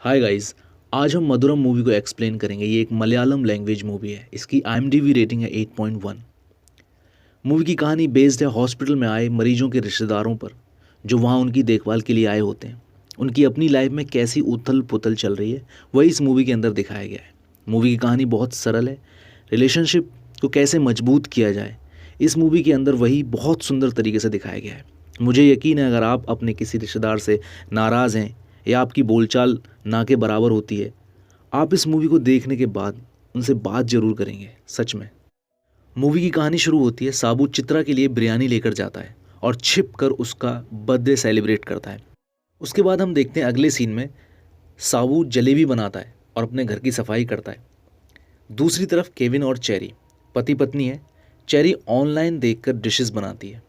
Hi guys. आज हम मधुरम movie को एक्सप्लेन करेंगे। ये एक मलयालम लैंग्वेज मूवी है। इसकी IMDb रेटिंग है 8.1। मूवी की कहानी बेस्ड है हॉस्पिटल में आए मरीजों के रिश्तेदारों पर, जो वहाँ उनकी देखभाल के लिए आए होते हैं। उनकी अपनी लाइफ में कैसी उथल पुथल चल रही है, वही इस मूवी के अंदर दिखाया गया है। मूवी की कहानी बहुत सरल है। रिलेशनशिप को कैसे मजबूत किया जाए, इस मूवी के अंदर वही बहुत सुंदर तरीके से दिखाया गया है। मुझे यकीन है अगर आप अपने किसी रिश्तेदार से नाराज़ हैं या आपकी बोलचाल ना के बराबर होती है, आप इस मूवी को देखने के बाद उनसे बात ज़रूर करेंगे। सच में। मूवी की कहानी शुरू होती है, साबू चित्रा के लिए बिरयानी लेकर जाता है और छिप कर उसका बर्थडे सेलिब्रेट करता है। उसके बाद हम देखते हैं अगले सीन में साबू जलेबी बनाता है और अपने घर की सफाई करता है। दूसरी तरफ केविन और चेरी पति पत्नी है। चेरी ऑनलाइन देखकर डिशेस बनाती है।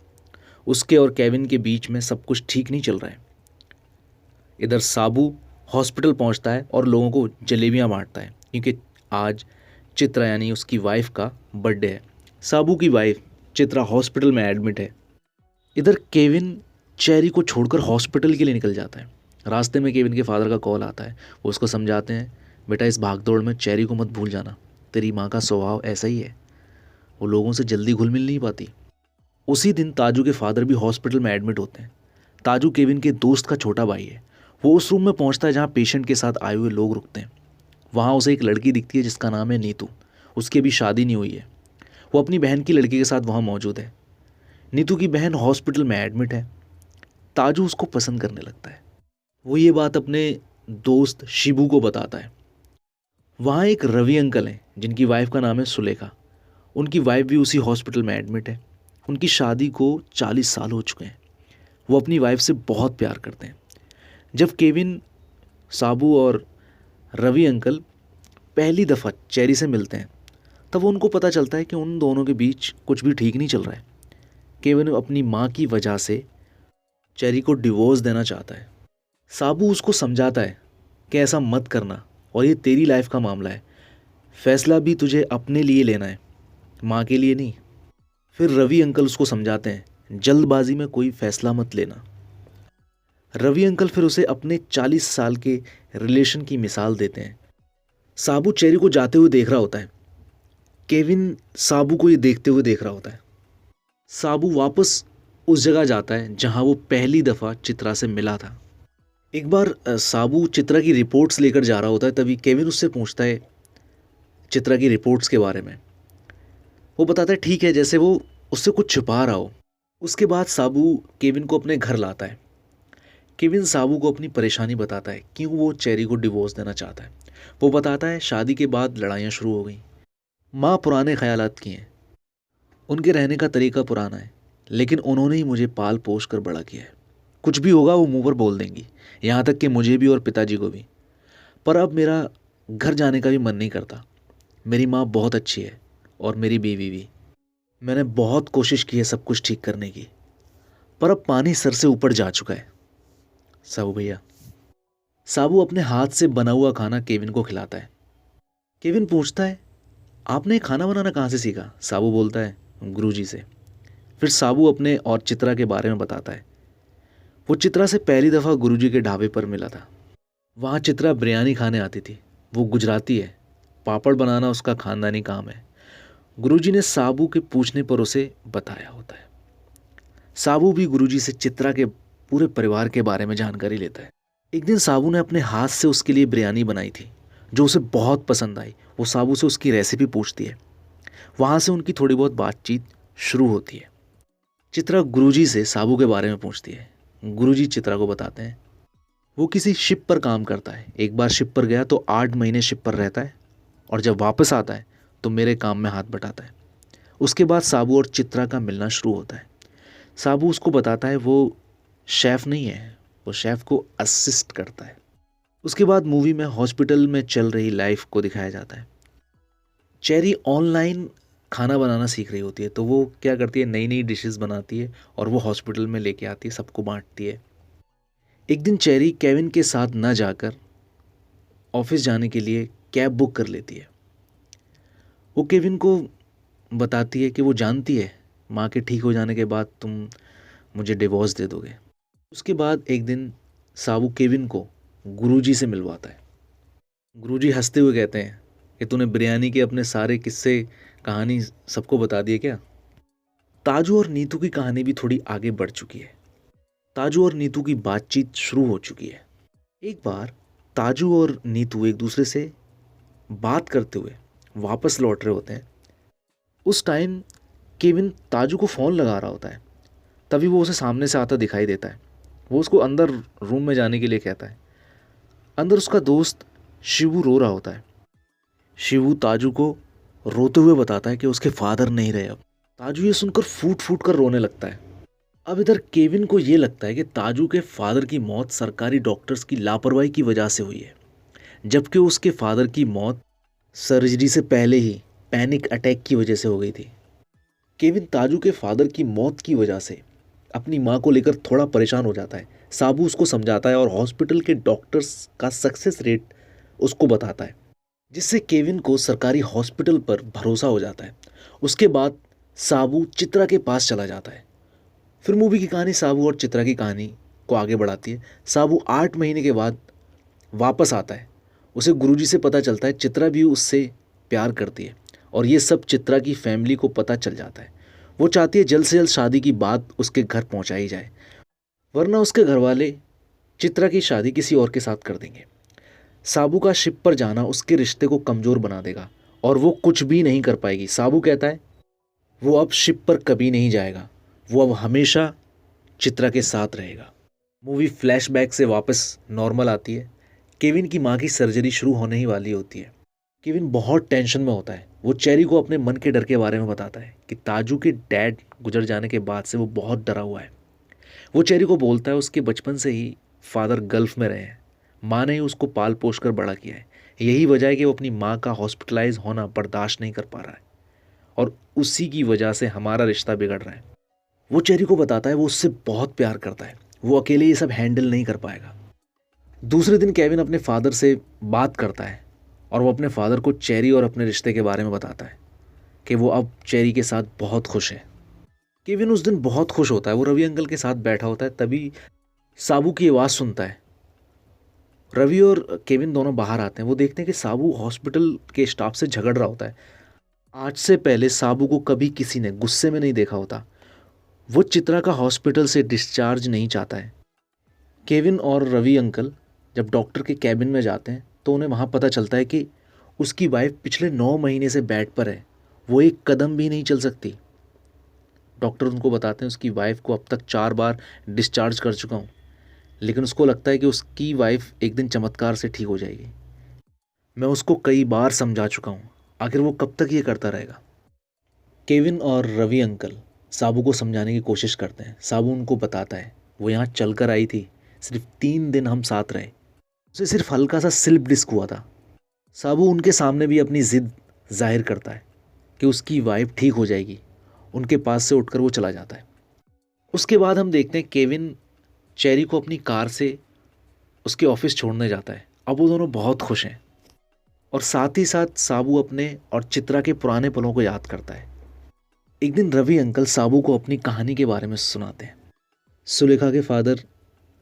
उसके और केविन के बीच में सब कुछ ठीक नहीं चल रहा है। इधर साबू हॉस्पिटल पहुंचता है और लोगों को जलेबियां बांटता है, क्योंकि आज चित्रा यानी उसकी वाइफ का बर्थडे है। साबू की वाइफ चित्रा हॉस्पिटल में एडमिट है। इधर केविन चेरी को छोड़कर हॉस्पिटल के लिए निकल जाता है। रास्ते में केविन के फादर का कॉल आता है। वो उसको समझाते हैं, बेटा इस भागदौड़ में चेरी को मत भूल जाना, तेरी माँ का स्वभाव ऐसा ही है, वो लोगों से जल्दी घुल मिल नहीं पाती। उसी दिन ताजू के फादर भी हॉस्पिटल में एडमिट होते हैं। ताजू केविन के दोस्त का छोटा भाई है। वो उस रूम में पहुंचता है जहां पेशेंट के साथ आए हुए लोग रुकते हैं। वहां उसे एक लड़की दिखती है जिसका नाम है नीतू। उसकी अभी शादी नहीं हुई है। वो अपनी बहन की लड़की के साथ वहां मौजूद है। नीतू की बहन हॉस्पिटल में एडमिट है। ताजू उसको पसंद करने लगता है। वो ये बात अपने दोस्त शिबू को बताता है। वहाँ एक रवि अंकल हैं जिनकी वाइफ का नाम है सुलेखा। उनकी वाइफ भी उसी हॉस्पिटल में एडमिट है। उनकी शादी को 40 साल हो चुके हैं। वो अपनी वाइफ से बहुत प्यार करते हैं। जब केविन, साबू और रवि अंकल पहली दफ़ा चेरी से मिलते हैं, तब उनको पता चलता है कि उन दोनों के बीच कुछ भी ठीक नहीं चल रहा है। केविन अपनी माँ की वजह से चेरी को डिवोर्स देना चाहता है। साबू उसको समझाता है कि ऐसा मत करना, और ये तेरी लाइफ का मामला है, फैसला भी तुझे अपने लिए लेना है, माँ के लिए नहीं। फिर रवि अंकल उसको समझाते हैं, जल्दबाजी में कोई फैसला मत लेना। रवि अंकल फिर उसे अपने 40 साल के रिलेशन की मिसाल देते हैं। साबू चेरी को जाते हुए देख रहा होता है। केविन साबू को ये देखते हुए देख रहा होता है। साबू वापस उस जगह जाता है जहां वो पहली दफ़ा चित्रा से मिला था। एक बार साबू चित्रा की रिपोर्ट्स लेकर जा रहा होता है, तभी केविन उससे पूछता है चित्रा की रिपोर्ट्स के बारे में। वो बताता है ठीक है, जैसे वो उससे कुछ छुपा रहा हो। उसके बाद साबू केविन को अपने घर लाता है। केविन साबू को अपनी परेशानी बताता है, क्यों वो चेरी को डिवोर्स देना चाहता है। वो बताता है शादी के बाद लड़ाइयाँ शुरू हो गई। माँ पुराने ख्यालात की हैं, उनके रहने का तरीका पुराना है, लेकिन उन्होंने ही मुझे पाल पोस कर बड़ा किया है। कुछ भी होगा वो मुंह पर बोल देंगी, यहाँ तक कि मुझे भी और पिताजी को भी। पर अब मेरा घर जाने का भी मन नहीं करता। मेरी माँ बहुत अच्छी है और मेरी बीवी भी। मैंने बहुत कोशिश की है सब कुछ ठीक करने की, पर अब पानी सर से ऊपर जा चुका है। साबू भैया। साबू अपने हाथ से बना हुआ खाना केविन को खिलाता है। केविन पूछता है, आपने खाना बनाना कहाँ से सीखा? साबू बोलता है, गुरुजी से। फिर साबू अपने और चित्रा के बारे में बताता है। वो चित्रा से पहली दफ़ा गुरुजी के ढाबे पर मिला था। वहाँ चित्रा बिरयानी खाने आती थी। वो गुजराती है। पापड़ बनाना उसका खानदानी काम है। गुरुजी ने साबू के पूछने पर उसे बताया होता है। साबू भी गुरुजी से चित्रा के पूरे परिवार के बारे में जानकारी लेता है। एक दिन साबू ने अपने हाथ से उसके लिए बिरयानी बनाई थी, जो उसे बहुत पसंद आई। वो साबू से उसकी रेसिपी पूछती है। वहाँ से उनकी थोड़ी बहुत बातचीत शुरू होती है। चित्रा गुरुजी से साबू के बारे में पूछती है। गुरुजी चित्रा को बताते हैं वो किसी शिप पर काम करता है। एक बार शिप पर गया तो 8 महीने शिप पर रहता है, और जब वापस आता है तो मेरे काम में हाथ बटाता है। उसके बाद साबू और चित्रा का मिलना शुरू होता है। साबू उसको बताता है वो शेफ़ नहीं है, वो शेफ़ को असिस्ट करता है। उसके बाद मूवी में हॉस्पिटल में चल रही लाइफ को दिखाया जाता है। चेरी ऑनलाइन खाना बनाना सीख रही होती है, तो वो क्या करती है, नई नई डिशेस बनाती है और वो हॉस्पिटल में लेके आती है, सबको बांटती है। एक दिन चेरी केविन के साथ न जाकर ऑफिस जाने के लिए कैब बुक कर लेती है। वो केविन को बताती है कि वो जानती है माँ के ठीक हो जाने के बाद तुम मुझे डिवोर्स दे दोगे। उसके बाद एक दिन साबू केविन को गुरुजी से मिलवाता है। गुरुजी हंसते हुए कहते हैं कि तूने बिरयानी के अपने सारे किस्से कहानी सबको बता दिए क्या। ताजू और नीतू की कहानी भी थोड़ी आगे बढ़ चुकी है। ताजू और नीतू की बातचीत शुरू हो चुकी है। एक बार ताजू और नीतू एक दूसरे से बात करते हुए वापस लौट रहे होते हैं। उस टाइम केविन ताजू को फ़ोन लगा रहा होता है। तभी वो उसे सामने से आता दिखाई देता है। वो उसको अंदर रूम में जाने के लिए कहता है। अंदर उसका दोस्त शिवू रो रहा होता है। शिवू ताजू को रोते हुए बताता है कि उसके फादर नहीं रहे अब। ताजू ये सुनकर फूट फूट कर रोने लगता है। अब इधर केविन को ये लगता है कि ताजू के फादर की मौत सरकारी डॉक्टर्स की लापरवाही की वजह से हुई है, जबकि उसके फादर की मौत सर्जरी से पहले ही पैनिक अटैक की वजह से हो गई थी। केविन ताजू के फादर की मौत की वजह से अपनी माँ को लेकर थोड़ा परेशान हो जाता है। साबू उसको समझाता है और हॉस्पिटल के डॉक्टर्स का सक्सेस रेट उसको बताता है, जिससे केविन को सरकारी हॉस्पिटल पर भरोसा हो जाता है। उसके बाद साबू चित्रा के पास चला जाता है। फिर मूवी की कहानी साबू और चित्रा की कहानी को आगे बढ़ाती है। साबू 8 महीने के बाद वापस आता है। उसे गुरुजी से पता चलता है चित्रा भी उससे प्यार करती है और ये सब चित्रा की फैमिली को पता चल जाता है। वो चाहती है जल्द से जल्द शादी की बात उसके घर पहुंचाई जाए, वरना उसके घर वाले चित्रा की शादी किसी और के साथ कर देंगे। साबू का शिप पर जाना उसके रिश्ते को कमज़ोर बना देगा और वो कुछ भी नहीं कर पाएगी। साबू कहता है वो अब शिप पर कभी नहीं जाएगा, वो अब हमेशा चित्रा के साथ रहेगा। मूवी फ्लैशबैक से वापस नॉर्मल आती है। केविन की माँ की सर्जरी शुरू होने ही वाली होती है। केविन बहुत टेंशन में होता है। वो चेरी को अपने मन के डर के बारे में बताता है कि ताजू के डैड गुजर जाने के बाद से वो बहुत डरा हुआ है। वो चेरी को बोलता है उसके बचपन से ही फादर गल्फ में रहे हैं, माँ ने ही उसको पाल पोस कर बड़ा किया है। यही वजह है कि वो अपनी माँ का हॉस्पिटलाइज होना बर्दाश्त नहीं कर पा रहा है और उसी की वजह से हमारा रिश्ता बिगड़ रहा है। वो चेरी को बताता है वो उससे बहुत प्यार करता है, वो अकेले ये सब हैंडल नहीं कर पाएगा। दूसरे दिन केविन अपने फादर से बात करता है और वो अपने फादर को चेरी और अपने रिश्ते के बारे में बताता है कि वो अब चेरी के साथ बहुत खुश है। केविन उस दिन बहुत खुश होता है। वो रवि अंकल के साथ बैठा होता है, तभी साबू की आवाज़ सुनता है। रवि और केविन दोनों बाहर आते हैं। वो देखते हैं कि साबू हॉस्पिटल के स्टाफ से झगड़ रहा होता है। आज से पहले साबू को कभी किसी ने गुस्से में नहीं देखा होता। वो चित्रा का हॉस्पिटल से डिस्चार्ज नहीं चाहता है। केविन और रवि अंकल जब डॉक्टर के कैबिन में जाते हैं तो उन्हें वहाँ पता चलता है कि उसकी वाइफ पिछले 9 महीने से बेड पर है, वो एक कदम भी नहीं चल सकती। डॉक्टर उनको बताते हैं उसकी वाइफ को अब तक 4 बार डिस्चार्ज कर चुका हूँ, लेकिन उसको लगता है कि उसकी वाइफ एक दिन चमत्कार से ठीक हो जाएगी। मैं उसको कई बार समझा चुका हूँ, आखिर वो कब तक ये करता रहेगा। केविन और रवि अंकल साबू को समझाने की कोशिश करते हैं। साबू उनको बताता है वो यहाँ चल कर आई थी, सिर्फ 3 दिन हम साथ रहे, उसे सिर्फ हल्का सा स्लिप डिस्क हुआ था। साबू उनके सामने भी अपनी ज़िद जाहिर करता है कि उसकी वाइफ ठीक हो जाएगी। उनके पास से उठकर वो चला जाता है। उसके बाद हम देखते हैं केविन चेरी को अपनी कार से उसके ऑफिस छोड़ने जाता है। अब वो दोनों बहुत खुश हैं और साथ ही साथ साबू अपने और चित्रा के पुराने पलों को याद करता है। एक दिन रवि अंकल साबू को अपनी कहानी के बारे में सुनाते हैं। सुलेखा के फादर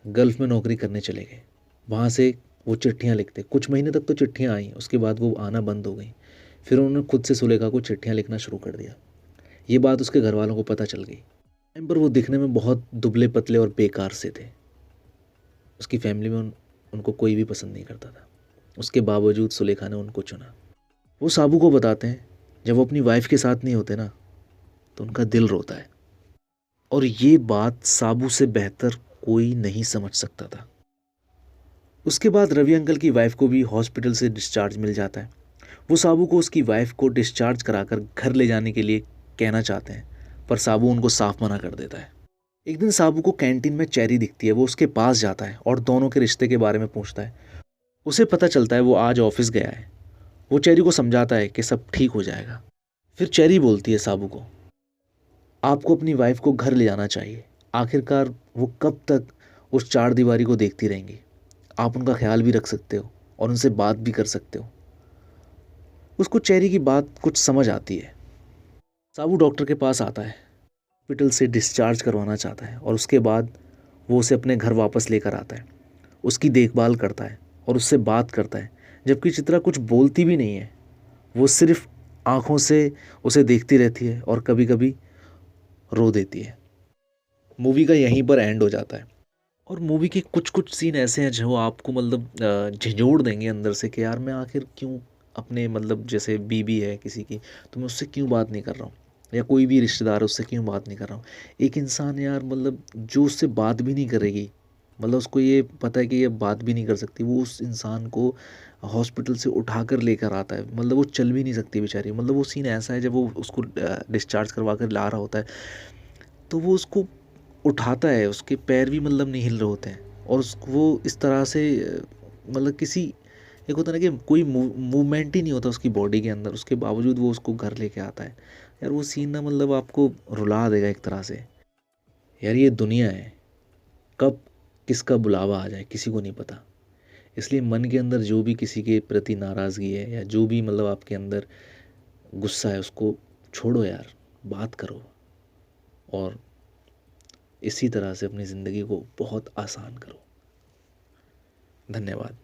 गल्फ में नौकरी करने चले गए। वहाँ से वो चिट्ठियाँ लिखते। कुछ महीने तक तो चिट्ठियाँ आई, उसके बाद वो आना बंद हो गई। फिर उन्होंने खुद से सुलेखा को चिट्ठियाँ लिखना शुरू कर दिया। ये बात उसके घर वालों को पता चल गई। टाइम पर वो दिखने में बहुत दुबले पतले और बेकार से थे। उसकी फैमिली में उनको कोई भी पसंद नहीं करता था। उसके बावजूद सुलेखा ने उनको चुना। वो साबू को बताते हैं जब वो अपनी वाइफ के साथ नहीं होते ना तो उनका दिल रोता है, और ये बात साबू से बेहतर कोई नहीं समझ सकता था। उसके बाद रवि अंकल की वाइफ को भी हॉस्पिटल से डिस्चार्ज मिल जाता है। वो साबू को उसकी वाइफ को डिस्चार्ज कराकर घर ले जाने के लिए कहना चाहते हैं, पर साबू उनको साफ मना कर देता है। एक दिन साबू को कैंटीन में चेरी दिखती है। वो उसके पास जाता है और दोनों के रिश्ते के बारे में पूछता है। उसे पता चलता है वो आज ऑफिस गया है। वो चेरी को समझाता है कि सब ठीक हो जाएगा। फिर चेरी बोलती है साबू को, आपको अपनी वाइफ को घर ले जाना चाहिए। आखिरकार वो कब तक उस 4 दीवारी को देखती रहेंगी। आप उनका ख्याल भी रख सकते हो और उनसे बात भी कर सकते हो। उसको चेरी की बात कुछ समझ आती है। साबू डॉक्टर के पास आता है, हॉस्पिटल से डिस्चार्ज करवाना चाहता है और उसके बाद वो उसे अपने घर वापस लेकर आता है। उसकी देखभाल करता है और उससे बात करता है, जबकि चित्रा कुछ बोलती भी नहीं है, वो सिर्फ आँखों से उसे देखती रहती है और कभी कभी रो देती है। मूवी का यहीं पर एंड हो जाता है। और मूवी के कुछ कुछ सीन ऐसे हैं जो आपको मतलब झिंझोड़ देंगे अंदर से कि यार मैं आखिर क्यों अपने मतलब जैसे बीवी है किसी की, तो मैं उससे क्यों बात नहीं कर रहा हूँ, या कोई भी रिश्तेदार है उससे क्यों बात नहीं कर रहा हूँ। एक इंसान यार मतलब जो उससे बात भी नहीं करेगी, मतलब उसको ये पता है कि ये बात भी नहीं कर सकती, वो उस इंसान को हॉस्पिटल से उठा कर लेकर आता है, मतलब वो चल भी नहीं सकती बेचारी। मतलब वो सीन ऐसा है जब वो उसको डिस्चार्ज करवा कर ला रहा होता है, तो वो उसको उठाता है, उसके पैर भी मतलब नहीं हिल रहे होते हैं, और उसको वो इस तरह से मतलब किसी एक होता है ना कि कोई मूवमेंट ही नहीं होता उसकी बॉडी के अंदर, उसके बावजूद वो उसको घर लेके आता है। यार वो सीन ना मतलब आपको रुला देगा एक तरह से। यार ये दुनिया है, कब किसका बुलावा आ जाए किसी को नहीं पता। इसलिए मन के अंदर जो भी किसी के प्रति नाराज़गी है या जो भी मतलब आपके अंदर गुस्सा है, उसको छोड़ो यार, बात करो, और इसी तरह से अपनी ज़िंदगी को बहुत आसान करो। धन्यवाद।